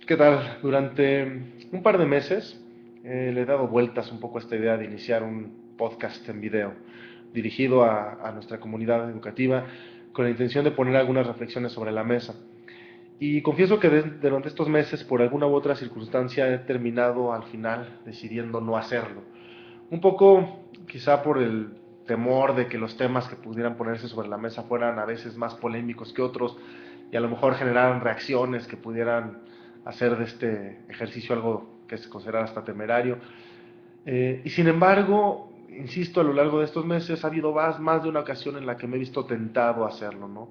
¿Qué tal? Durante un par de meses le he dado vueltas un poco a esta idea de iniciar un podcast en video dirigido a nuestra comunidad educativa con la intención de poner algunas reflexiones sobre la mesa. Y confieso que durante estos meses, por alguna u otra circunstancia, he terminado al final decidiendo no hacerlo. Un poco quizá por el temor de que los temas que pudieran ponerse sobre la mesa fueran a veces más polémicos que otros y a lo mejor generaran reacciones que pudieran hacer de este ejercicio algo que se considera hasta temerario. Y sin embargo, insisto, a lo largo de estos meses ha habido más de una ocasión en la que me he visto tentado a hacerlo, ¿no?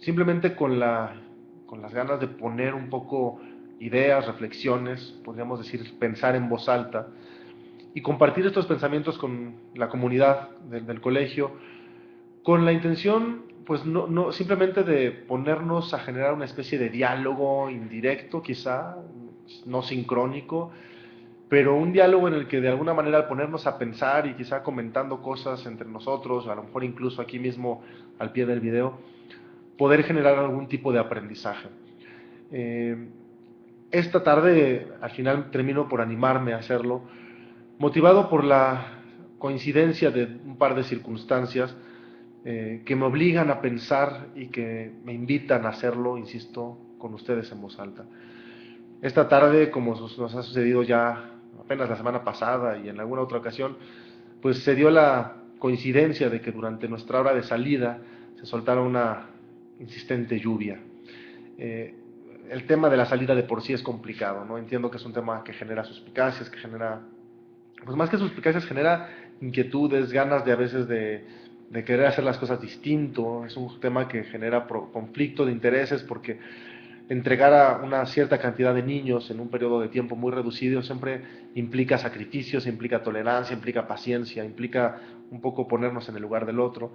Simplemente con las ganas de poner un poco ideas, reflexiones, podríamos decir, pensar en voz alta y compartir estos pensamientos con la comunidad del colegio, con la intención, pues no simplemente de ponernos a generar una especie de diálogo indirecto, quizá, no sincrónico, pero un diálogo en el que de alguna manera al ponernos a pensar y quizá comentando cosas entre nosotros, a lo mejor incluso aquí mismo al pie del video, poder generar algún tipo de aprendizaje. Eh, esta tarde al final termino por animarme a hacerlo, motivado por la coincidencia de un par de circunstancias que me obligan a pensar y que me invitan a hacerlo, insisto, con ustedes en voz alta. Esta tarde, como nos ha sucedido ya apenas la semana pasada y en alguna otra ocasión, pues se dio la coincidencia de que durante nuestra hora de salida se soltara una insistente lluvia. Eh, el tema de la salida de por sí es complicado, ¿no? Entiendo que es un tema que genera suspicacias, que genera, pues más que suspicacias, genera inquietudes, ganas de a veces de querer hacer las cosas distinto. Es un tema que genera conflicto de intereses porque entregar a una cierta cantidad de niños en un periodo de tiempo muy reducido siempre implica sacrificios, implica tolerancia, implica paciencia, implica un poco ponernos en el lugar del otro.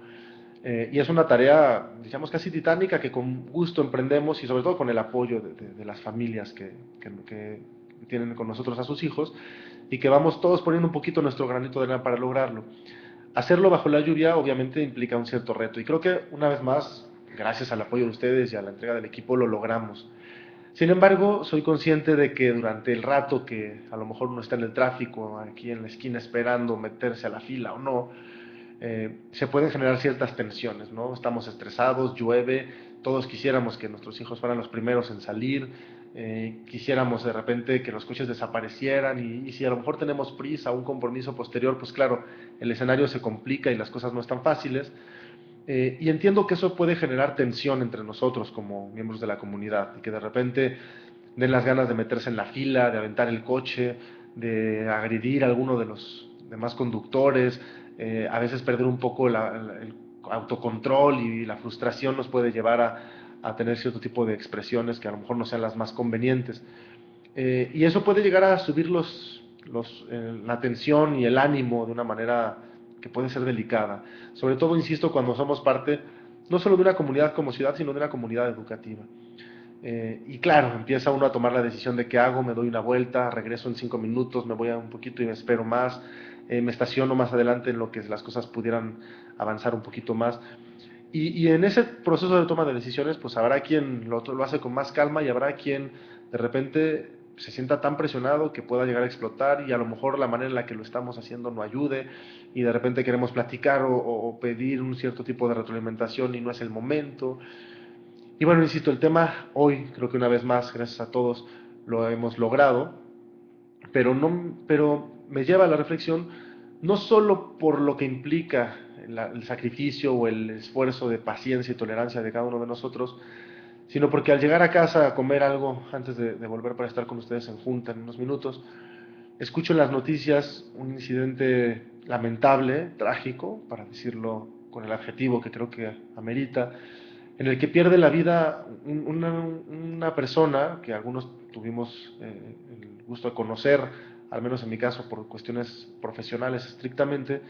Y es una tarea, digamos, casi titánica que con gusto emprendemos y sobre todo con el apoyo de las familias que tienen con nosotros a sus hijos y que vamos todos poniendo un poquito nuestro granito de arena para lograrlo. Hacerlo bajo la lluvia obviamente implica un cierto reto y creo que una vez más, gracias al apoyo de ustedes y a la entrega del equipo, lo logramos. Sin embargo, soy consciente de que durante el rato que a lo mejor uno está en el tráfico, aquí en la esquina esperando meterse a la fila o no, se pueden generar ciertas tensiones, ¿no? Estamos estresados, llueve, todos quisiéramos que nuestros hijos fueran los primeros en salir, quisiéramos de repente que los coches desaparecieran y si a lo mejor tenemos prisa, un compromiso posterior, pues claro, el escenario se complica y las cosas no están fáciles. Y entiendo que eso puede generar tensión entre nosotros como miembros de la comunidad y que de repente den las ganas de meterse en la fila, de aventar el coche, de agredir a alguno de los demás conductores, a veces perder un poco el autocontrol y la frustración nos puede llevar a tener cierto tipo de expresiones que a lo mejor no sean las más convenientes. Y eso puede llegar a subir la tensión y el ánimo de una manera que puede ser delicada. Sobre todo, insisto, cuando somos parte no solo de una comunidad como ciudad, sino de una comunidad educativa. Y claro, empieza uno a tomar la decisión de qué hago, me doy una vuelta, regreso en 5 minutos, me voy a un poquito y me espero más, me estaciono más adelante en lo que las cosas pudieran avanzar un poquito más. Y en ese proceso de toma de decisiones, pues habrá quien lo hace con más calma y habrá quien de repente se sienta tan presionado que pueda llegar a explotar y a lo mejor la manera en la que lo estamos haciendo no ayude y de repente queremos platicar o pedir un cierto tipo de retroalimentación y no es el momento. Y bueno, insisto, el tema hoy, creo que una vez más, gracias a todos, lo hemos logrado, pero me lleva a la reflexión no solo por lo que implica el sacrificio o el esfuerzo de paciencia y tolerancia de cada uno de nosotros, sino porque al llegar a casa a comer algo antes de volver para estar con ustedes en junta en unos minutos, escucho en las noticias un incidente lamentable, trágico, para decirlo con el adjetivo que creo que amerita, en el que pierde la vida una persona que algunos tuvimos el gusto de conocer, al menos en mi caso por cuestiones profesionales estrictamente,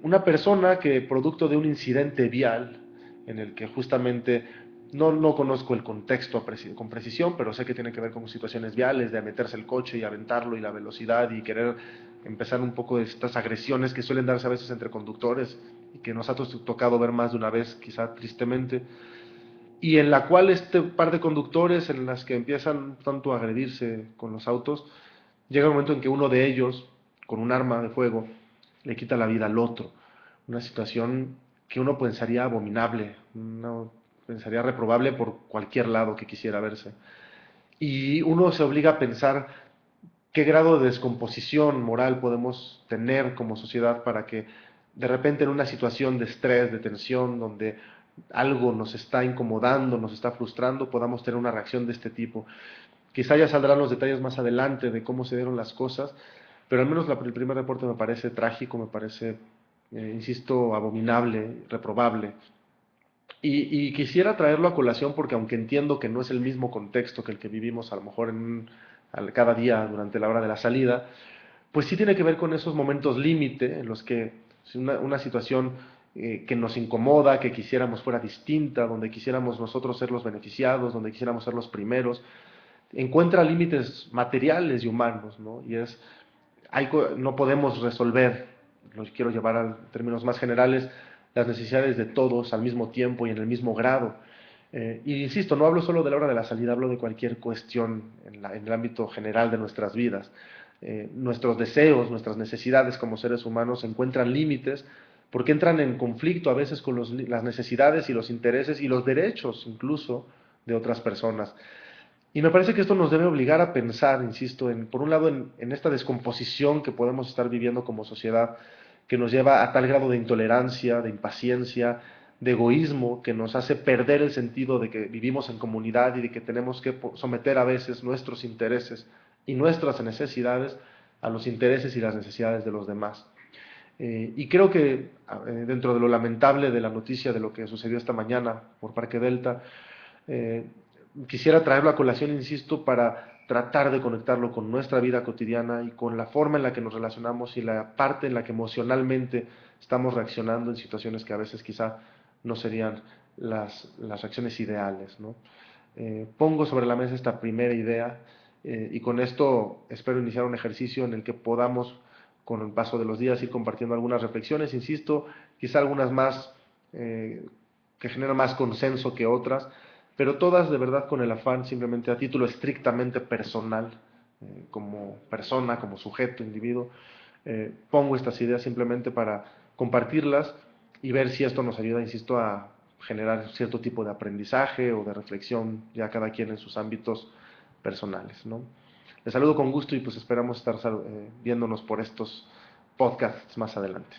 una persona que producto de un incidente vial en el que justamente no conozco el contexto con precisión, pero sé que tiene que ver con situaciones viales, de meterse el coche y aventarlo y la velocidad y querer empezar un poco de estas agresiones que suelen darse a veces entre conductores y que nos ha tocado ver más de una vez, quizá tristemente. y en la cual este par de conductores en las que empiezan tanto a agredirse con los autos, llega un momento en que uno de ellos, con un arma de fuego, le quita la vida al otro. Una situación que uno pensaría abominable, uno pensaría reprobable por cualquier lado que quisiera verse. Y uno se obliga a pensar qué grado de descomposición moral podemos tener como sociedad para que de repente en una situación de estrés, de tensión, donde algo nos está incomodando, nos está frustrando, podamos tener una reacción de este tipo. Quizá ya saldrán los detalles más adelante de cómo se dieron las cosas, pero al menos el primer reporte me parece trágico, me parece, insisto, abominable, reprobable. Y quisiera traerlo a colación porque aunque entiendo que no es el mismo contexto que el que vivimos a lo mejor cada día durante la hora de la salida, pues sí tiene que ver con esos momentos límite en los que si una situación que nos incomoda, que quisiéramos fuera distinta, donde quisiéramos nosotros ser los beneficiados, donde quisiéramos ser los primeros, encuentra límites materiales y humanos, ¿no? Y no podemos resolver, lo quiero llevar a términos más generales, las necesidades de todos al mismo tiempo y en el mismo grado. Y insisto, no hablo solo de la hora de la salida, hablo de cualquier cuestión en el ámbito general de nuestras vidas. Nuestros deseos, nuestras necesidades como seres humanos encuentran límites porque entran en conflicto a veces con las necesidades y los intereses y los derechos incluso de otras personas. Y me parece que esto nos debe obligar a pensar, insisto, por un lado en esta descomposición que podemos estar viviendo como sociedad, que nos lleva a tal grado de intolerancia, de impaciencia, de egoísmo, que nos hace perder el sentido de que vivimos en comunidad y de que tenemos que someter a veces nuestros intereses y nuestras necesidades a los intereses y las necesidades de los demás. Y creo que dentro de lo lamentable de la noticia de lo que sucedió esta mañana por Parque Delta, eh, quisiera traerlo a colación, insisto, para tratar de conectarlo con nuestra vida cotidiana y con la forma en la que nos relacionamos y la parte en la que emocionalmente estamos reaccionando en situaciones que a veces quizá no serían las reacciones ideales, ¿no? Pongo sobre la mesa esta primera idea y con esto espero iniciar un ejercicio en el que podamos, con el paso de los días, ir compartiendo algunas reflexiones, insisto, quizá algunas más que generan más consenso que otras, pero todas de verdad con el afán simplemente a título estrictamente personal, como persona, como sujeto, individuo, pongo estas ideas simplemente para compartirlas y ver si esto nos ayuda, insisto, a generar cierto tipo de aprendizaje o de reflexión, ya cada quien en sus ámbitos personales, ¿no? Les saludo con gusto y pues esperamos estar viéndonos por estos podcasts más adelante.